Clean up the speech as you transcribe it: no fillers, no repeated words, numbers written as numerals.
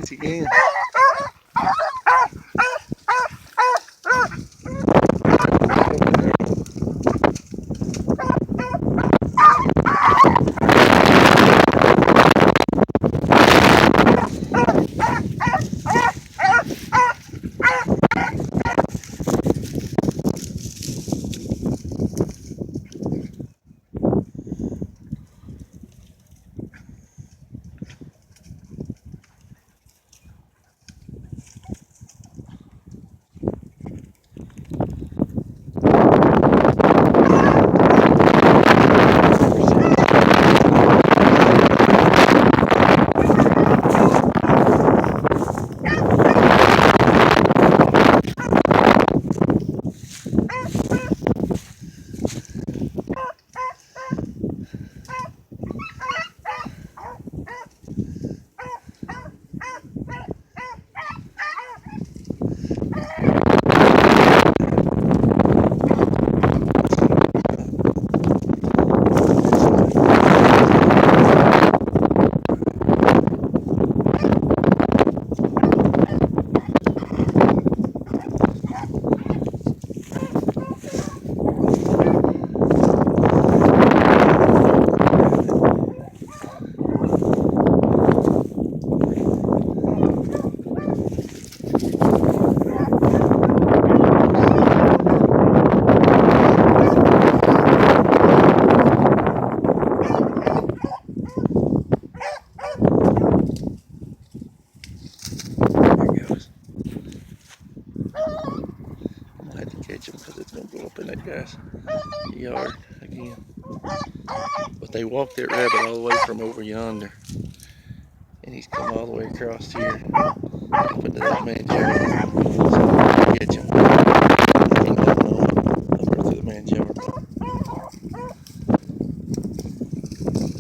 chance again. Catch him because it's going to go up in that guy's yard again. But they walked that rabbit all the way from over yonder, and he's come all the way across here up into that man's yard. So catch him.